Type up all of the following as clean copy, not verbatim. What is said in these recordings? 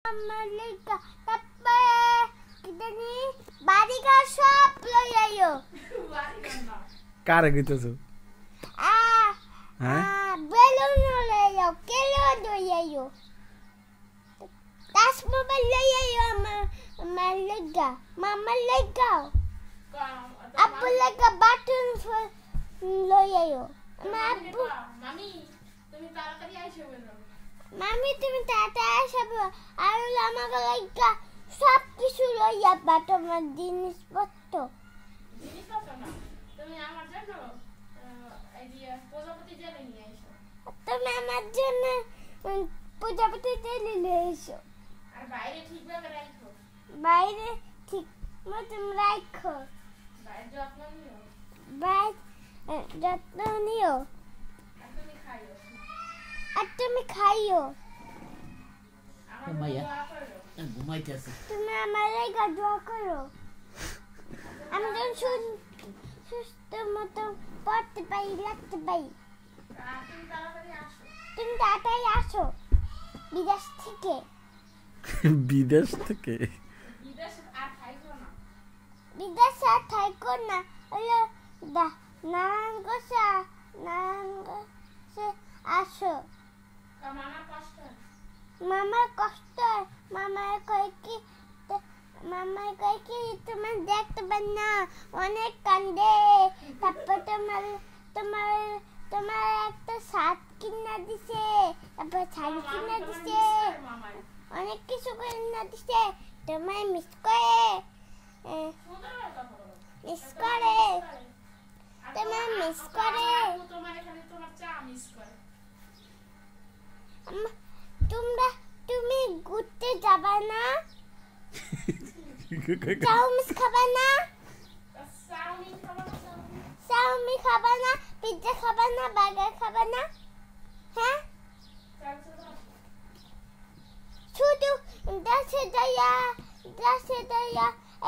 Malika, kitani barika sop loyayo. Cara gitu tuh. Belum loyayo, kelo loyayo. Tas mobile loyayo Malika, mama lega. Apu lega button loyayo. Mami, তুমি তাড়াতাড়ি আইসো বলো। মামি তুমি তাড়াতাড়ি আসবে আর আমাকে লাইকা সব কিছু লইয়া বা তোমার জিনিসপত্র না তুমি আমার জন্য এই যে প্রজাপতি জেলে নিয়ে এসো। তুমি আমার জন্য প্রজাপতি জেলে নিয়ে এসো আর বাইরে ঠিকভাবে রাখো। বাইরে ঠিক মতন রাখো। বাইরে যত্ন নিও। যত্ন নিও। আর তুমি খাইও। ঘুমাইতেছে। তুমি আমার লাগা দোয়া করো। আমি যেন সুস্থ মতো পড়তে পারি, লাগতে পারি। তুমি তাড়াতাড়ি আসো বিদেশ থেকে। বিদেশ থেকে? বিদেশ আর থাইকো না। বিদেশ আর থাইকো না। হলো নারায়ণগঞ্জে আসো। মামার কষ্ট মামার কয় কি তোমার দেখতে পান না, অনেক কান্দে। তারপর তোমার একটা শার্ট কিনা দিছে, তারপর শাড়ি কিনা দিছে, অনেক কিছু কিনা দিছে। তোমায় মিস করে তোমার মিস করে। তুমি ঘুরতে যাবা না? চাউমিন খাবা না? চাউমিন খাবা না? পিৎজা খাবা না? বার্গার খাবা না? হ্যাঁ, শুধু দেশে যাইয়া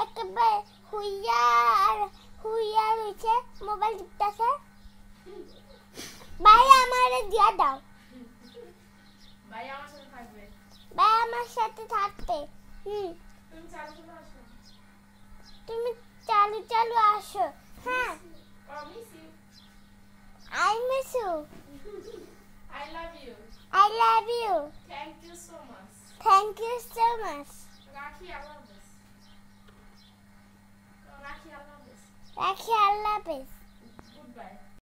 একেবারে হুইয়া রয়েছে, মোবাইল টিপতেছে। ভাই আমার দিয়া দাও। ভাই আমার সাথে থাকবে। ভাই আমার সাথে থাকবে। তুমি চালু আসো। হ্যাঁ, I miss you. I love you. I love you. Thank you so much. Thank you so much. Rakhi, I love this. Rakhi, I love this. Rakhi, I love this. Goodbye.